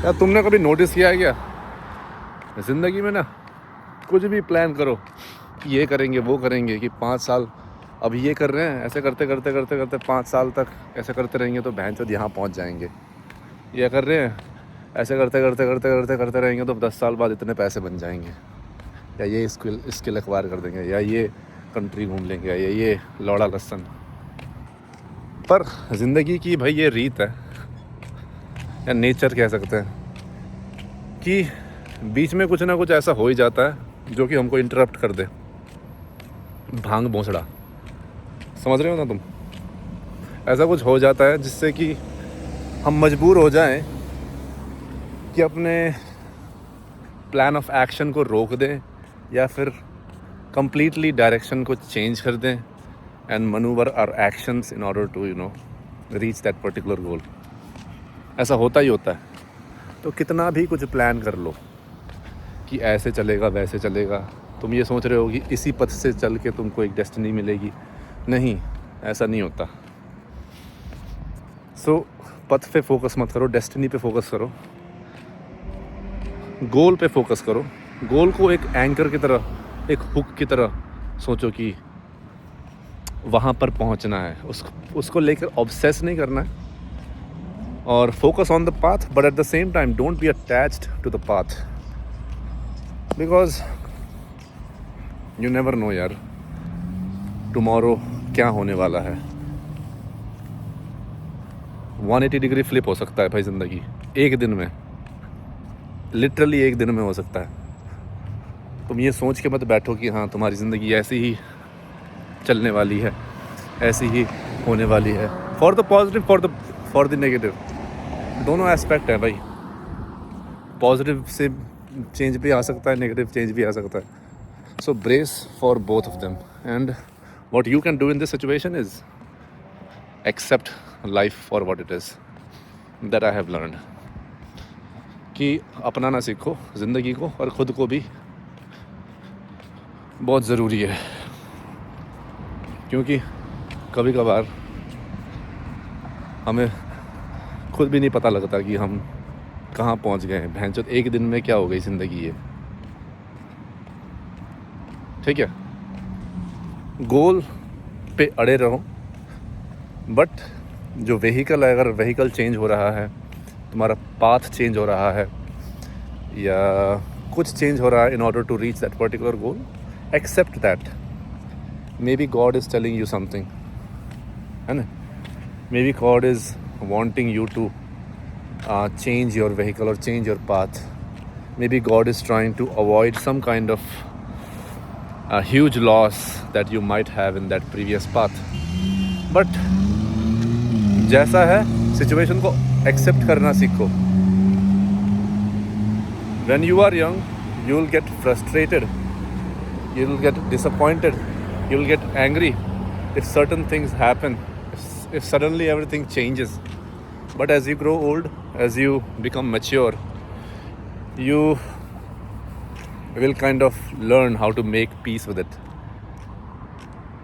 यार तुमने कभी नोटिस किया है क्या, ज़िंदगी में ना कुछ भी प्लान करो कि ये करेंगे वो करेंगे, कि 5 साल अब ये कर रहे हैं, ऐसे करते करते करते करते 5 साल तक ऐसे करते रहेंगे तो भैंचोद यहाँ पहुँच जाएंगे। ये कर रहे हैं, ऐसे करते करते करते करते करते रहेंगे तो 10 साल बाद इतने पैसे बन जाएंगे, या ये स्किल एक्वायर कर देंगे, या ये कंट्री घूम लेंगे, या ये लौड़ा लस्सन। पर ज़िंदगी की भाई ये रीत है, या नेचर कह सकते हैं, कि बीच में कुछ ना कुछ ऐसा हो ही जाता है जो कि हमको इंटरप्ट कर दे। भांग भोंसड़ा, समझ रहे हो ना तुम? ऐसा कुछ हो जाता है जिससे कि हम मजबूर हो जाएं कि अपने प्लान ऑफ एक्शन को रोक दें, या फिर कंप्लीटली डायरेक्शन को चेंज कर दें and manoeuvre our actions in order to reach that particular goal. ऐसा होता ही होता है। तो कितना भी कुछ प्लान कर लो कि ऐसे चलेगा वैसे चलेगा, तुम ये सोच रहे हो कि इसी पथ से चल के तुमको एक डेस्टिनी मिलेगी, नहीं, ऐसा नहीं होता। सो पथ पे फोकस मत करो, डेस्टिनी पे फोकस करो, गोल पे फोकस करो। गोल को एक एंकर की तरह, एक हुक की तरह सोचो कि वहाँ पर पहुँचना है, उसको लेकर ऑब्सेस नहीं करना है, और focus on the path, but at the same time don't be attached to the path, because you never know यार टुमारो क्या होने वाला है। 180 डिग्री फ्लिप हो सकता है भाई ज़िंदगी, एक दिन में, लिटरली एक दिन में हो सकता है। तुम ये सोच के मत बैठो कि हाँ तुम्हारी ज़िंदगी ऐसी ही चलने वाली है, ऐसी ही होने वाली है। For the positive, for the negative, दोनों एस्पेक्ट है भाई। पॉजिटिव से चेंज भी आ सकता है, नेगेटिव चेंज भी आ सकता है। So brace for both of them, and what you can do in this situation is accept life for what it is. That I have learned कि अपनाना सीखो ज़िंदगी को, और ख़ुद को भी बहुत ज़रूरी है, क्योंकि कभी कभार हमें खुद भी नहीं पता लगता कि हम कहाँ पहुँच गए हैं। भैंचोद एक दिन में क्या हो गई ज़िंदगी ये, ठीक है? गोल पे अड़े रहो, बट जो व्हीकल है, अगर व्हीकल चेंज हो रहा है, तुम्हारा पाथ चेंज हो रहा है, या कुछ चेंज हो रहा है in order to reach that particular goal, accept that. Maybe God is telling you something, है ना? Maybe God is wanting you to change your vehicle or change your path. Maybe God is trying to avoid some kind of a huge loss that you might have in that previous path. But जैसा है situation को accept करना सीखो। When you are young, you will get frustrated, you will get disappointed, you will get angry if certain things happen, if suddenly everything changes. But as you grow old, as you become mature, you will kind of learn how to make peace with it.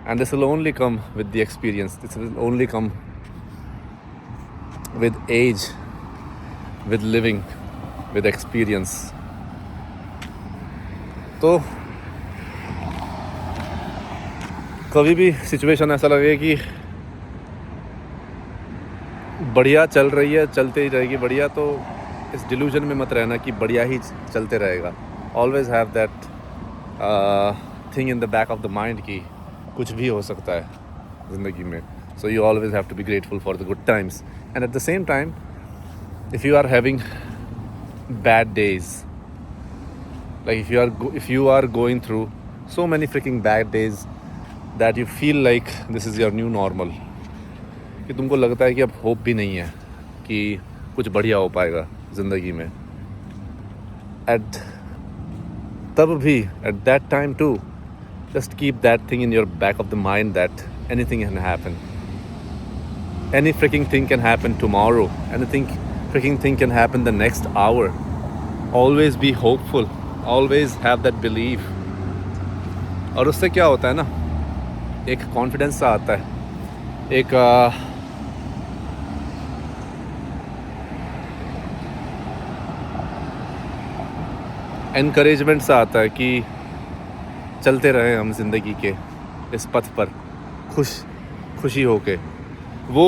And this will only come with the experience. This will only come with age, with living, with experience. तो कभी भी situation ऐसा लगे कि बढ़िया चल रही है, चलते ही रहेगी बढ़िया, तो इस डिल्यूजन में मत रहना कि बढ़िया ही चलते रहेगा। Always have that thing in the back of the mind कि कुछ भी हो सकता है ज़िंदगी में। So you always have to be grateful for the good times, and at the same time if you are having bad days, like if you are going through so many freaking bad days that you feel like this is your new normal, कि तुमको लगता है कि अब hope भी नहीं है कि कुछ बढ़िया हो पाएगा ज़िंदगी में, तब भी at that time too, just keep that thing in your back of the mind that anything can happen. Any freaking thing can happen tomorrow. Anything freaking thing can happen the next hour. Always be hopeful. Always have that belief. और उससे क्या होता है ना, एक confidence सा आता है, एक एनकरेजमेंट सा आता है कि चलते रहें हम ज़िंदगी के इस पथ पर खुशी होके। वो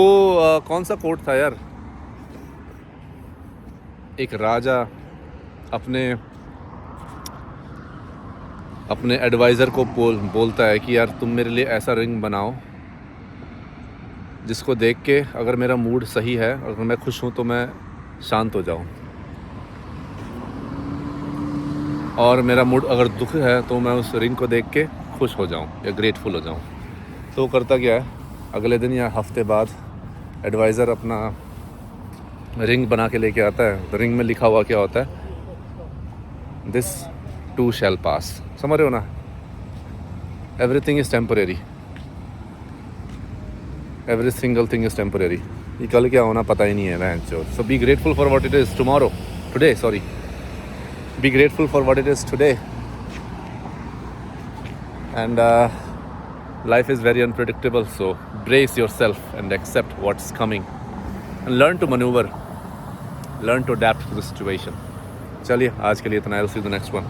कौन सा कोट था यार, एक राजा अपने एडवाइज़र को बोलता है कि यार तुम मेरे लिए ऐसा रिंग बनाओ जिसको देख के अगर मेरा मूड सही है, अगर मैं खुश हूँ तो मैं शांत हो जाऊँ, और मेरा मूड अगर दुख है तो मैं उस रिंग को देख के खुश हो जाऊँ या ग्रेटफुल हो जाऊँ। तो वो करता क्या है, अगले दिन या हफ्ते बाद एडवाइज़र अपना रिंग बना के लेके आता है। तो रिंग में लिखा हुआ क्या होता है, दिस टू शैल पास। समझ रहे हो ना, everything is temporary, every single thing is temporary. ये कल क्या होना पता ही नहीं है मैं। So be grateful for what it is today, be grateful for what it is today, and life is very unpredictable, so brace yourself and accept what's coming and learn to maneuver, learn to adapt to the situation. चलिए आज के लिए इतना, I'll see you the next one.